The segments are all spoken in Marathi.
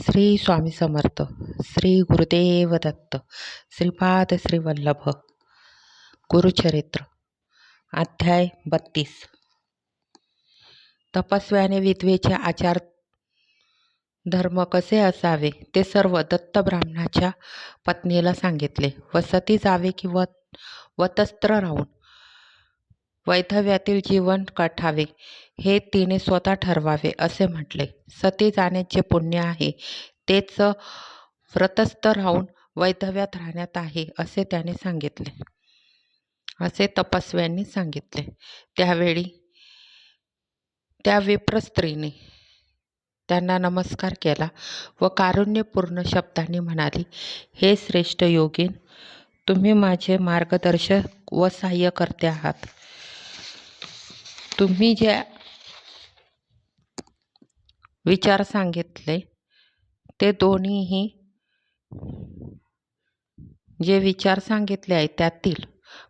श्री स्वामी समर्थ. श्री गुरुदेव दत्त. श्रीपाद श्री वल्लभ. गुरुचरित्र अध्याय 32. तपस्व्याने विधवेचे आचार धर्म कसे असावे ते सर्व दत्त ब्राह्मणाच्या पत्नीला सांगितले व सती जावे की वतस्त्र राहून वैधव्यातील जीवन काठावे हे तिने स्वतः ठरवावे असे म्हटले. सती जाण्याचे पुण्य आहे तेच व्रतस्थ राहून वैधव्यात राहण्यात आहे असे त्याने सांगितले, असे तपस्व्यांनी सांगितले. त्यावेळी त्या विप्र स्त्रीने त्यांना नमस्कार केला व कारुण्यपूर्ण शब्दांनी म्हणाली, हे श्रेष्ठ योगीन, तुम्ही माझे मार्गदर्शक व सहाय्यकर्ते आहात. तुम्ही जे विचार सांगितले ते दोन्हीही जे विचार सांगितले आहे त्यातील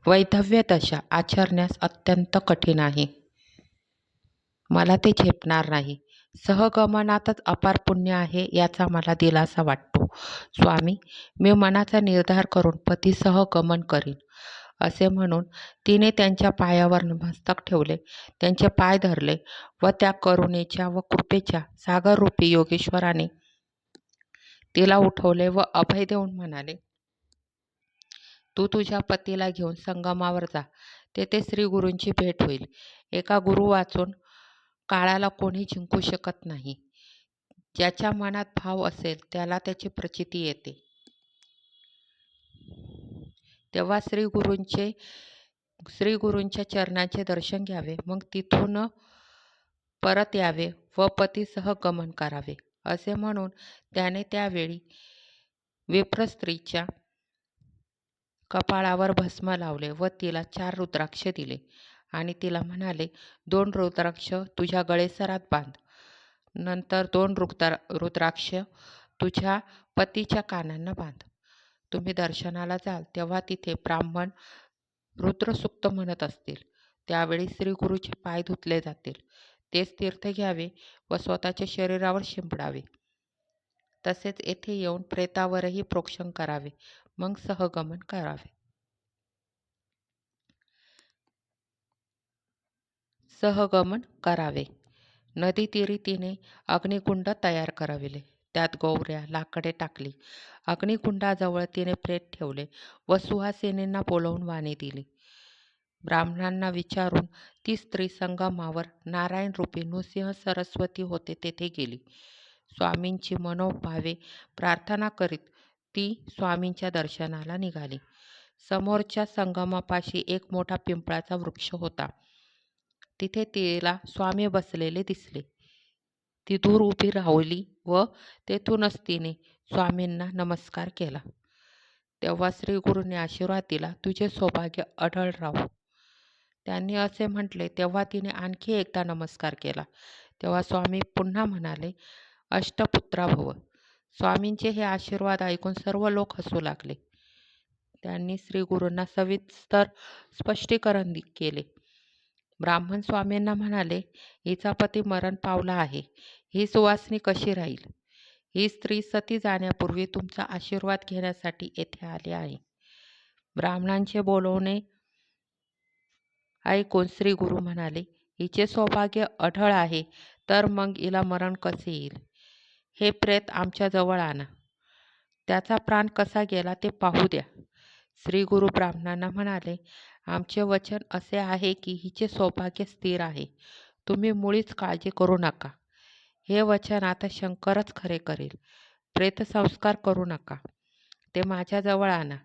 वैधव्य दशा आचरण्यास अत्यंत कठीण आहे. मला ते झेपणार नाही. सहगमनातच अपार पुण्य आहे याचा मला दिलासा वाटतो. स्वामी, मी मनाचा निर्धार करून पतीसह गमन करीन असे म्हणून तिने त्यांच्या पायावर मस्तक ठेवले, त्यांचे पाय धरले व त्या करुणेच्या व कृपेच्या सागररूपी योगेश्वराने तिला उठवले व अभय देऊन म्हणाले, तू तुझ्या पतीला घेऊन संगमावर जा. तेथे श्री गुरूंची भेट होईल. एका गुरु वाचून काळाला कोणी जिंकू शकत नाही. ज्याच्या मनात भाव असेल त्याला त्याची प्रचिती येते. तेव्हा श्री गुरूंच्या चरणांचे दर्शन घ्यावे, मग तिथून परत यावे व पतीसह गमन करावे असे म्हणून त्याने त्यावेळी विप्र स्त्रीच्या कपाळावर भस्म लावले व तिला 4 रुद्राक्ष दिले आणि तिला म्हणाले, 2 रुद्राक्ष तुझ्या गळेसरात बांध. नंतर 2 रुद्राक्ष तुझ्या पतीच्या कानांना बांध. तुम्ही दर्शनाला जाल तेव्हा तिथे ब्राह्मण रुद्रसूक्त म्हणत असतील. त्यावेळी श्री गुरुचे पाय धुतले जातील. तेच तीर्थ घ्यावे व स्वतःच्या शरीरावर शिंपडावे. तसेच येथे येऊन प्रेतावरही प्रोक्षण करावे, मग सहगमन करावे. नदी तीरी तिने अग्निकुंड तयार कराविले. त्यात गौऱ्या लाकडे टाकली. अग्निकुंडाजवळ तिने प्रेत ठेवले व सुहासिनींना बोलवून वाणी दिली. ब्राह्मणांना विचारून ती स्त्री संगमावर नारायण रूपी नृसिंह सरस्वती होते तेथे गेली. स्वामींची मनोभावे प्रार्थना करीत ती स्वामींच्या दर्शनाला निघाली. समोरच्या संगमापाशी एक मोठा पिंपळाचा वृक्ष होता. तिथे तिला स्वामी बसलेले दिसले. ती दूर उभी राहिली व तेथूनच तिने स्वामींना नमस्कार केला. तेव्हा श्री गुरूंनी आशीर्वाद दिला, तुझे सौभाग्य अढळ राहो. त्यांनी असे म्हटले तेव्हा तिने आणखी एकदा नमस्कार केला. तेव्हा स्वामी पुन्हा म्हणाले, अष्टपुत्रा भव. स्वामींचे हे आशीर्वाद ऐकून सर्व लोक हसू लागले. त्यांनी श्री गुरूंना सविस्तर स्पष्टीकरण केले. ब्राह्मण स्वामींना म्हणाले, हिचा पती मरण पावला आहे. ही सुवासिनी कशी राहील? ही स्त्री सती जाण्यापूर्वी तुमचा आशीर्वाद घेण्यासाठी येथे आली आहे. ब्राह्मणांचे बोलवणे ऐकून श्री गुरु म्हणाले, हिचे सौभाग्य अढळ आहे तर मग हिला मरण कसे येईल? हे प्रेत आमच्या जवळ आणा. त्याचा प्राण कसा गेला ते पाहू द्या. श्री गुरु ब्राह्मणांना म्हणाले, आमचे वचन असे आहे की हिचे सौभाग्य स्थिर आहे. तुम्ही मुळीच काळजी करू नका. हे वचन आता शंकरच खरे करेल. प्रेतसंस्कार करू नका. ते माझ्याजवळ आणा.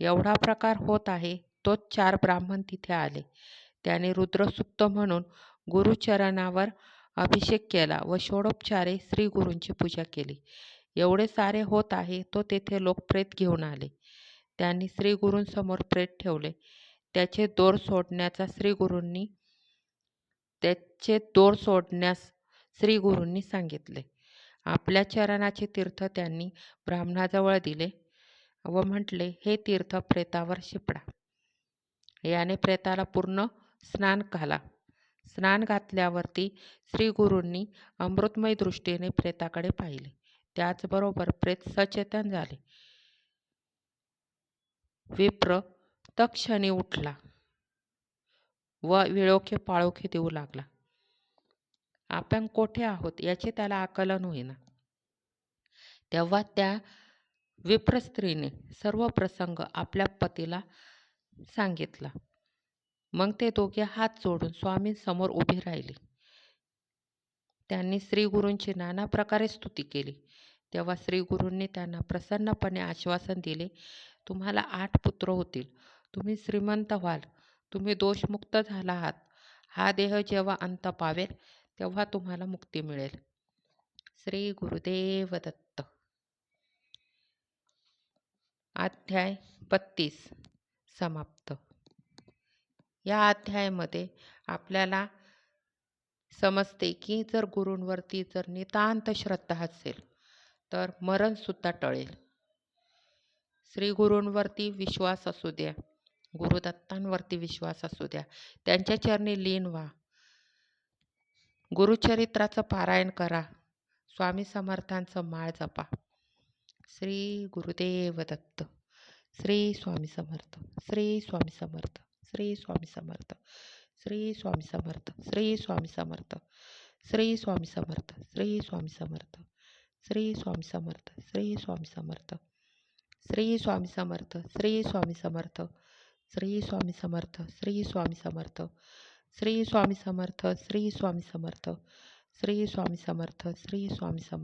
एवढा प्रकार होत आहे तोच 4 ब्राह्मण तिथे आले. त्याने रुद्रसूक्त म्हणून गुरुचरणावर अभिषेक केला व षोडोपचारे श्री गुरूंची पूजा केली. एवढे सारे होत आहे तो तेथे लोक प्रेत घेऊन आले. त्यांनी श्री गुरूंसमोर प्रेत ठेवले. त्याचे दोर सोडण्यास श्री गुरूंनी सांगितले. आपल्या चरणाचे तीर्थ त्यांनी ब्राह्मणाजवळ दिले व म्हटले, हे तीर्थ प्रेतावर शिंपडा. याने प्रेताला पूर्ण स्नान घाला. स्नान घातल्यावरती श्री गुरूंनी अमृतमय दृष्टीने प्रेताकडे पाहिले. त्याचबरोबर प्रेत सचेतन झाले. विप्र तत्क्षणी उठला व विळोखे पाळोखे देऊ लागला. आपण कोठे आहोत याचे त्याला आकलन होईना. तेव्हा त्या विप्र स्त्रीने सर्व प्रसंग आपल्या पतीला सांगितला. मग ते दोघे हात जोडून स्वामींसमोर उभे राहिले. त्यांनी श्रीगुरूंची नाना प्रकारे स्तुती केली. तेव्हा श्रीगुरूंनी त्यांना प्रसन्नपणे आश्वासन दिले, तुम्हाला 8 पुत्र होतील. तुम्ही श्रीमंत व्हाल. तुम्ही दोषमुक्त झाला आहात. हा देह जेव्हा अंत पावेल तेव्हा तुम्हाला मुक्ती मिळेल. श्री गुरुदेव दत्त. अध्याय 32 समाप्त. या अध्यायामध्ये आपल्याला समजते की जर गुरूंवरती जर नितांत श्रद्धा असेल तर मरणसुद्धा टळेल. श्री गुरूंवरती विश्वास असू द्या, गुरुदत्तांवरती विश्वास असू द्या, त्यांच्या चरणी लीन व्हा. गुरुचरित्राचं पारायण करा. स्वामी समर्थांचं माळ जपा. श्री गुरुदेव दत्त. श्री स्वामी समर्थ. श्री स्वामी समर्थ. श्री स्वामी समर्थ. श्री स्वामी समर्थ. श्री स्वामी समर्थ. श्री स्वामी समर्थ. श्री स्वामी समर्थ. श्री स्वामी समर्थ. श्री स्वामी समर्थ. श्री स्वामी समर्थ. श्री स्वामी समर्थ. श्री स्वामी समर्थ. श्री स्वामी समर्थ. श्री स्वामी समर्थ. श्री स्वामी समर्थ. श्री स्वामी समर्थ. श्री स्वामी समर्थ.